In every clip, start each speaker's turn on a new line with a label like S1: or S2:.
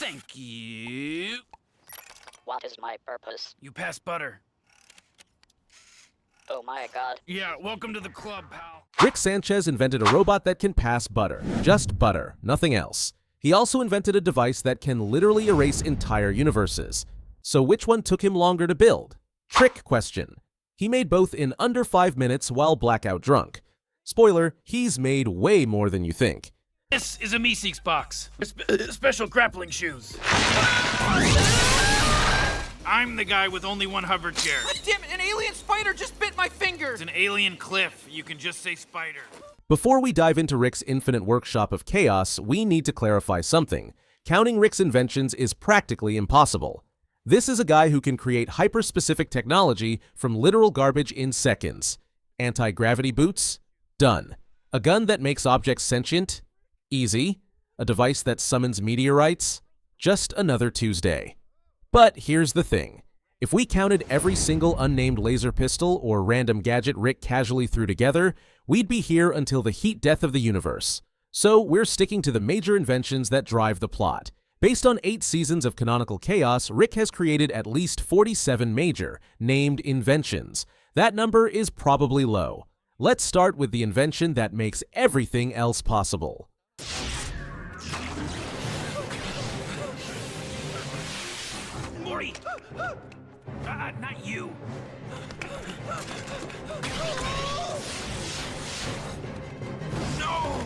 S1: Thank you.
S2: What is my purpose?
S1: You pass butter.
S2: Oh my god.
S1: Yeah, welcome to the club, pal.
S3: Rick Sanchez invented a robot that can pass butter. Just butter, nothing else. He also invented a device that can literally erase entire universes. So which one took him longer to build? Trick question. He made both in under 5 minutes while blackout drunk. Spoiler, he's made way more than you think.
S1: This is a Meeseeks box. Special grappling shoes. I'm the guy with only one hover chair.
S4: God damn it, an alien spider just bit my finger!
S1: It's an alien cliff. You can just say spider.
S3: Before we dive into Rick's infinite workshop of chaos, we need to clarify something. Counting Rick's inventions is practically impossible. This is a guy who can create hyper-specific technology from literal garbage in seconds. Anti-gravity boots? Done. A gun that makes objects sentient? Easy. A device that summons meteorites? Just another Tuesday. But here's the thing. If we counted every single unnamed laser pistol or random gadget Rick casually threw together, we'd be here until the heat death of the universe. So we're sticking to the major inventions that drive the plot. Based on 8 seasons of canonical chaos, Rick has created at least 47 major, named inventions. That number is probably low. Let's start with the invention that makes everything else possible.
S1: Morty! Not you. No!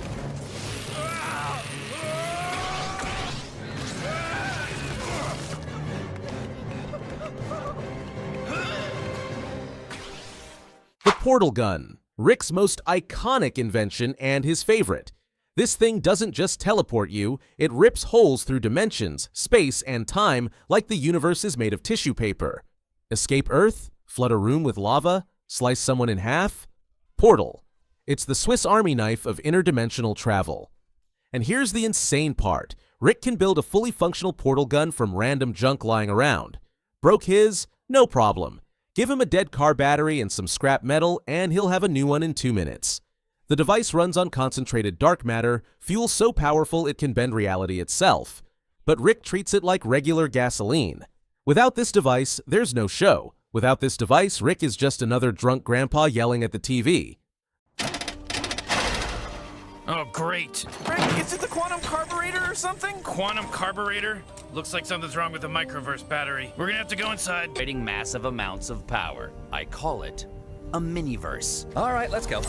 S3: The portal gun, Rick's most iconic invention and his favorite. This thing doesn't just teleport you, it rips holes through dimensions, space, and time like the universe is made of tissue paper. Escape Earth? Flood a room with lava? Slice someone in half? Portal. It's the Swiss Army knife of interdimensional travel. And here's the insane part. Rick can build a fully functional portal gun from random junk lying around. Broke his? No problem. Give him a dead car battery and some scrap metal, and he'll have a new one in 2 minutes. The device runs on concentrated dark matter, fuel so powerful it can bend reality itself. But Rick treats it like regular gasoline. Without this device, there's no show. Without this device, Rick is just another drunk grandpa yelling at the TV.
S1: Oh, great.
S4: Rick, is it the quantum carburetor or something?
S1: Quantum carburetor? Looks like something's wrong with the Microverse battery. We're gonna have to go inside.
S5: Generating massive amounts of power. I call it a Miniverse. All right, let's go.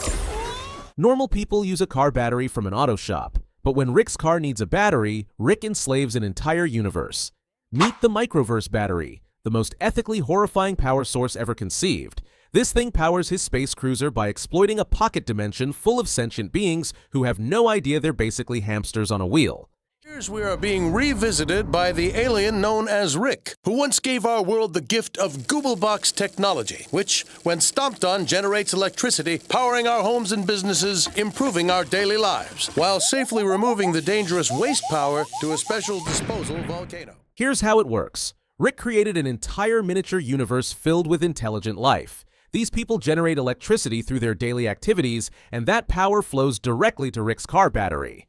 S3: Normal people use a car battery from an auto shop, but when Rick's car needs a battery, Rick enslaves an entire universe. Meet the Microverse battery, the most ethically horrifying power source ever conceived. This thing powers his space cruiser by exploiting a pocket dimension full of sentient beings who have no idea they're basically hamsters on a wheel.
S6: We are being revisited by the alien known as Rick, who once gave our world the gift of Googlebox technology, which, when stomped on, generates electricity, powering our homes and businesses, improving our daily lives, while safely removing the dangerous waste power to a special disposal volcano.
S3: Here's how it works. Rick created an entire miniature universe filled with intelligent life. These people generate electricity through their daily activities, and that power flows directly to Rick's car battery.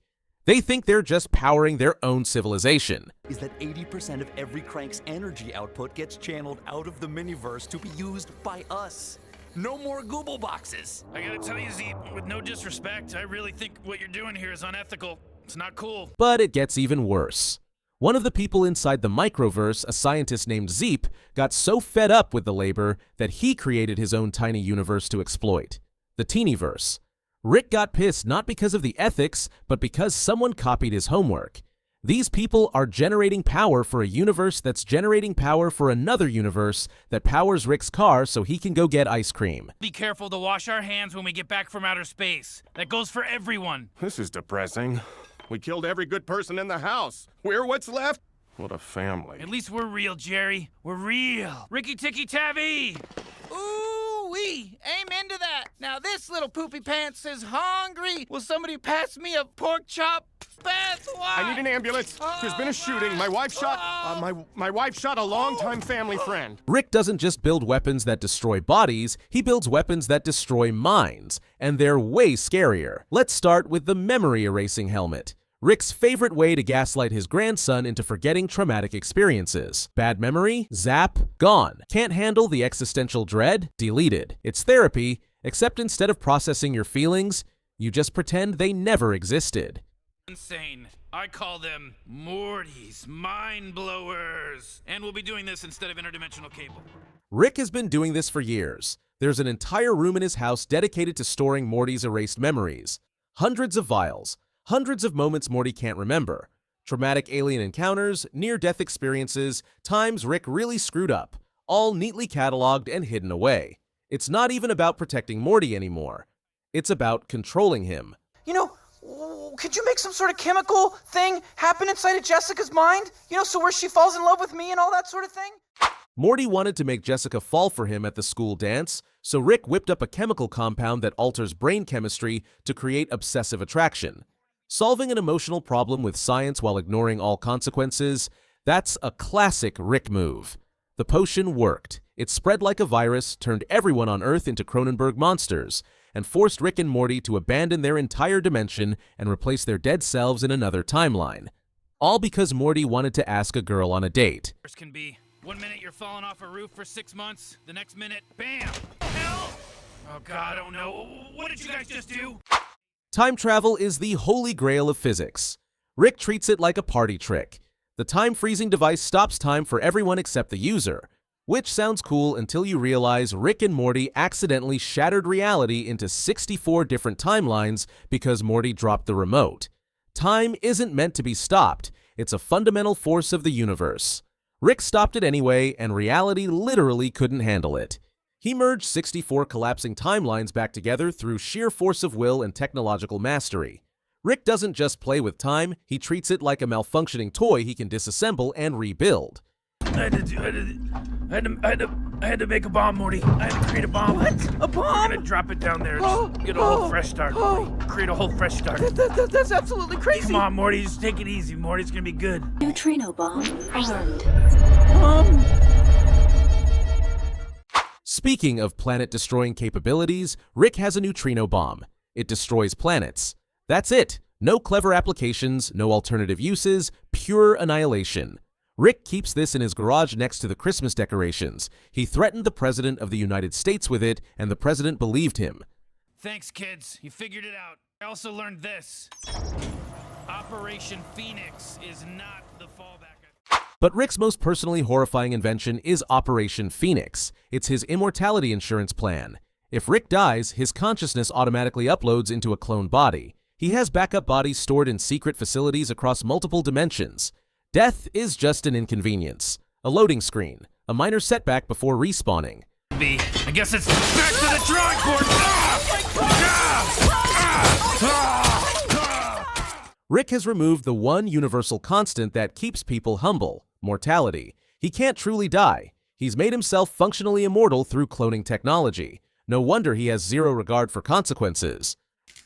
S3: They think they're just powering their own civilization.
S7: Is that 80% of every crank's energy output gets channeled out of the Miniverse to be used by us. No more Google boxes.
S1: I gotta tell you, Z, with no disrespect, I really think what you're doing here is unethical. It's not cool.
S3: But it gets even worse. One of the people inside the Microverse, a scientist named Zeep, got so fed up with the labor that he created his own tiny universe to exploit, the Teenyverse. Rick got pissed not because of the ethics, but because someone copied his homework. These people are generating power for a universe that's generating power for another universe that powers Rick's car so he can go get ice cream.
S1: Be careful to wash our hands when we get back from outer space. That goes for everyone.
S8: This is depressing. We killed every good person in the house. We're what's left? What a family.
S1: At least we're real, Jerry. We're real. Ricky Ticky Tavi!
S4: Ooh-wee! Amen to that. Now this little poopy pants is hungry. Will somebody pass me a pork chop? That's why.
S8: I need an ambulance. There's been a shooting. My wife shot. My wife shot a longtime family friend.
S3: Rick doesn't just build weapons that destroy bodies, he builds weapons that destroy minds, and they're way scarier. Let's start with the memory erasing helmet. Rick's favorite way to gaslight his grandson into forgetting traumatic experiences. Bad memory? Zap. Gone. Can't handle the existential dread? Deleted. It's therapy, except instead of processing your feelings, you just pretend they never existed.
S1: Insane. I call them Morty's mind blowers. And we'll be doing this instead of interdimensional cable.
S3: Rick has been doing this for years. There's an entire room in his house dedicated to storing Morty's erased memories. Hundreds of vials. Hundreds of moments Morty can't remember. Traumatic alien encounters, near-death experiences, times Rick really screwed up. All neatly cataloged and hidden away. It's not even about protecting Morty anymore. It's about controlling him.
S4: You know, could you make some sort of chemical thing happen inside of Jessica's mind? You know, so where she falls in love with me and all that sort of thing?
S3: Morty wanted to make Jessica fall for him at the school dance, so Rick whipped up a chemical compound that alters brain chemistry to create obsessive attraction. Solving an emotional problem with science while ignoring all consequences, that's a classic Rick move. The potion worked. It spread like a virus, turned everyone on Earth into Cronenberg monsters, and forced Rick and Morty to abandon their entire dimension and replace their dead selves in another timeline. All because Morty wanted to ask a girl on a date.
S1: Can be 1 minute you're falling off a roof for 6 months, the next minute, bam! Hell! Oh god, I don't know. What did you guys just do?
S3: Time travel is the holy grail of physics. Rick treats it like a party trick. The time-freezing device stops time for everyone except the user, which sounds cool until you realize Rick and Morty accidentally shattered reality into 64 different timelines because Morty dropped the remote. Time isn't meant to be stopped. It's a fundamental force of the universe. Rick stopped it anyway, and reality literally couldn't handle it. He merged 64 collapsing timelines back together through sheer force of will and technological mastery. Rick doesn't just play with time, he treats it like a malfunctioning toy he can disassemble and rebuild.
S1: I had to make a bomb, Morty. I had to create a bomb.
S4: What? A bomb?
S1: We're gonna drop it down there. Just get a whole fresh start, Morty. Create a whole fresh start.
S4: That's absolutely crazy.
S1: Come on, Morty. Just take it easy, Morty. It's gonna be good.
S9: Neutrino bomb armed.
S3: Speaking of planet-destroying capabilities, Rick has a neutrino bomb. It destroys planets. That's it. No clever applications, no alternative uses, pure annihilation. Rick keeps this in his garage next to the Christmas decorations. He threatened the President of the United States with it, and the President believed him.
S1: Thanks, kids. You figured it out. I also learned this. Operation Phoenix is not the fallback.
S3: But Rick's most personally horrifying invention is Operation Phoenix. It's his immortality insurance plan. If Rick dies, his consciousness automatically uploads into a clone body. He has backup bodies stored in secret facilities across multiple dimensions. Death is just an inconvenience. A loading screen. A minor setback before respawning.
S1: I guess it's back to the drawing board!
S3: Rick has removed the one universal constant that keeps people humble. Mortality. He can't truly die. He's made himself functionally immortal through cloning technology. No wonder he has zero regard for consequences.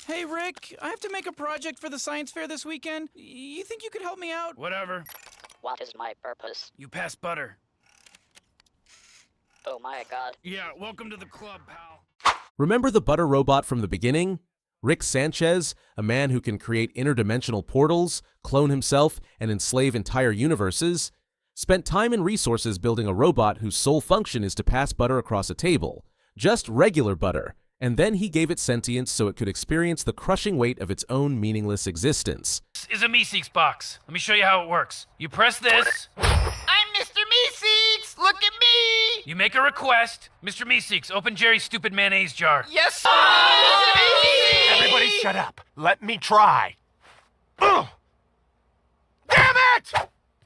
S4: Hey, Rick, I have to make a project for the science fair this weekend. You think you could help me out?
S1: Whatever.
S2: What is my purpose?
S1: You pass butter.
S2: Oh my god.
S1: Yeah, welcome to the club, pal.
S3: Remember the butter robot from the beginning? Rick Sanchez, a man who can create interdimensional portals, clone himself, and enslave entire universes, spent time and resources building a robot whose sole function is to pass butter across a table. Just regular butter. And then he gave it sentience so it could experience the crushing weight of its own meaningless existence.
S1: This is a Meeseeks box. Let me show you how it works. You press this.
S4: I'm Mr. Meeseeks! Look at me!
S1: You make a request. Mr. Meeseeks, open Jerry's stupid mayonnaise jar.
S4: Yes, sir! Mr. Meeseeks!
S8: Everybody shut up. Let me try. Ugh. Damn it!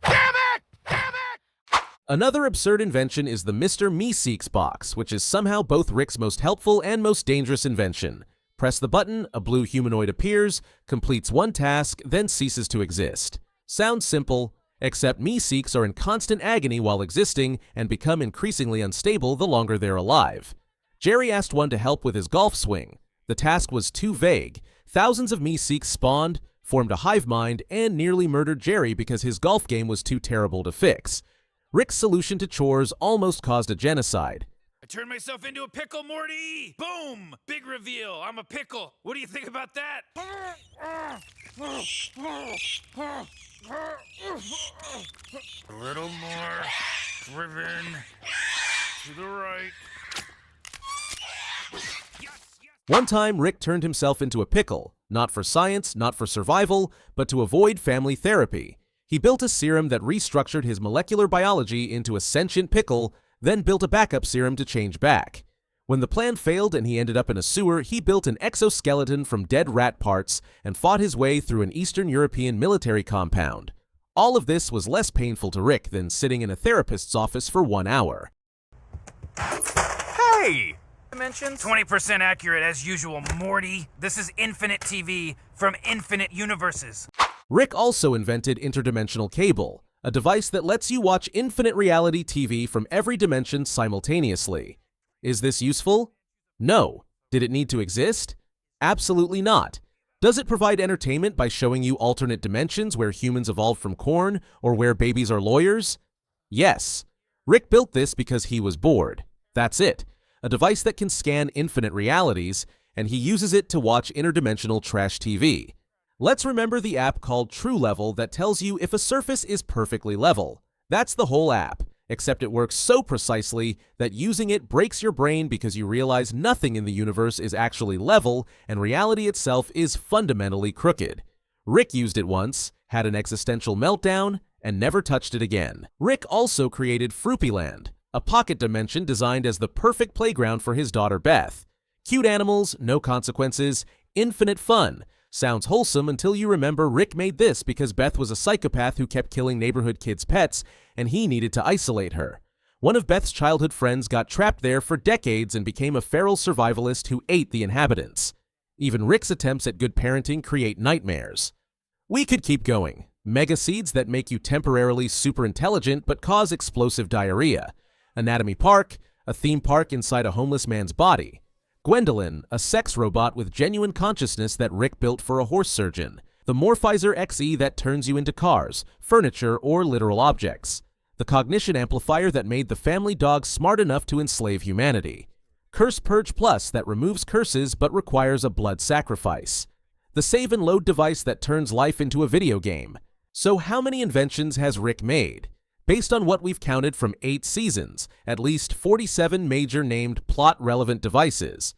S8: Damn it! Damn it!
S3: Another absurd invention is the Mr. Meeseeks box, which is somehow both Rick's most helpful and most dangerous invention. Press the button, a blue humanoid appears, completes one task, then ceases to exist. Sounds simple, except Meeseeks are in constant agony while existing and become increasingly unstable the longer they're alive. Jerry asked one to help with his golf swing. The task was too vague. Thousands of Meeseeks spawned, formed a hive mind, and nearly murdered Jerry because his golf game was too terrible to fix. Rick's solution to chores almost caused a genocide.
S1: turned myself into a pickle, Morty! Boom! Big reveal, I'm a pickle. What do you think about that? A little more driven to the right.
S3: One time, Rick turned himself into a pickle, not for science, not for survival, but to avoid family therapy. He built a serum that restructured his molecular biology into a sentient pickle, then built a backup serum to change back. When the plan failed and he ended up in a sewer, he built an exoskeleton from dead rat parts and fought his way through an Eastern European military compound. All of this was less painful to Rick than sitting in a therapist's office for 1 hour.
S8: Hey!
S1: Dimensions? 20% accurate as usual, Morty. This is Infinite TV from Infinite Universes.
S3: Rick also invented interdimensional cable, a device that lets you watch infinite reality TV from every dimension simultaneously. Is this useful? No. Did it need to exist? Absolutely not. Does it provide entertainment by showing you alternate dimensions where humans evolved from corn or where babies are lawyers? Yes. Rick built this because he was bored. That's it. A device that can scan infinite realities, and he uses it to watch interdimensional trash TV. Let's remember the app called True Level that tells you if a surface is perfectly level. That's the whole app, except it works so precisely that using it breaks your brain because you realize nothing in the universe is actually level and reality itself is fundamentally crooked. Rick used it once, had an existential meltdown, and never touched it again. Rick also created Fruipyland, a pocket dimension designed as the perfect playground for his daughter Beth. Cute animals, no consequences, infinite fun. Sounds wholesome until you remember Rick made this because Beth was a psychopath who kept killing neighborhood kids' pets, and he needed to isolate her. One of Beth's childhood friends got trapped there for decades and became a feral survivalist who ate the inhabitants. Even Rick's attempts at good parenting create nightmares. We could keep going. Mega seeds that make you temporarily super intelligent but cause explosive diarrhea. Anatomy Park, a theme park inside a homeless man's body. Gwendolyn, a sex robot with genuine consciousness that Rick built for a horse surgeon. The Morphizer XE that turns you into cars, furniture, or literal objects. The cognition amplifier that made the family dog smart enough to enslave humanity. Curse Purge Plus that removes curses but requires a blood sacrifice. The save and load device that turns life into a video game. So how many inventions has Rick made? Based on what we've counted from 8 seasons, at least 47 major named plot-relevant devices.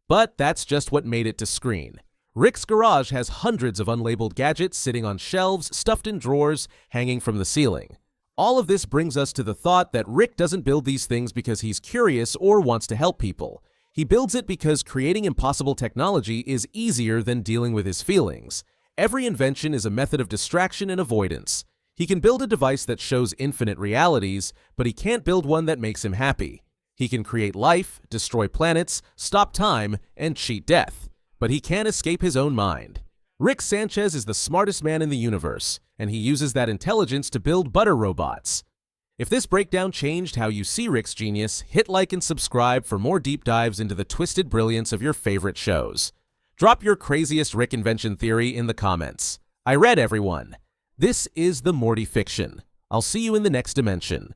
S3: But that's just what made it to screen. Rick's garage has hundreds of unlabeled gadgets sitting on shelves, stuffed in drawers, hanging from the ceiling. All of this brings us to the thought that Rick doesn't build these things because he's curious or wants to help people. He builds it because creating impossible technology is easier than dealing with his feelings. Every invention is a method of distraction and avoidance. He can build a device that shows infinite realities, but he can't build one that makes him happy. He can create life, destroy planets, stop time, and cheat death, but he can't escape his own mind. Rick Sanchez is the smartest man in the universe, and he uses that intelligence to build butter robots. If this breakdown changed how you see Rick's genius, hit like and subscribe for more deep dives into the twisted brilliance of your favorite shows. Drop your craziest Rick invention theory in the comments. I read everyone. This is the Mortyfiction. I'll see you in the next dimension.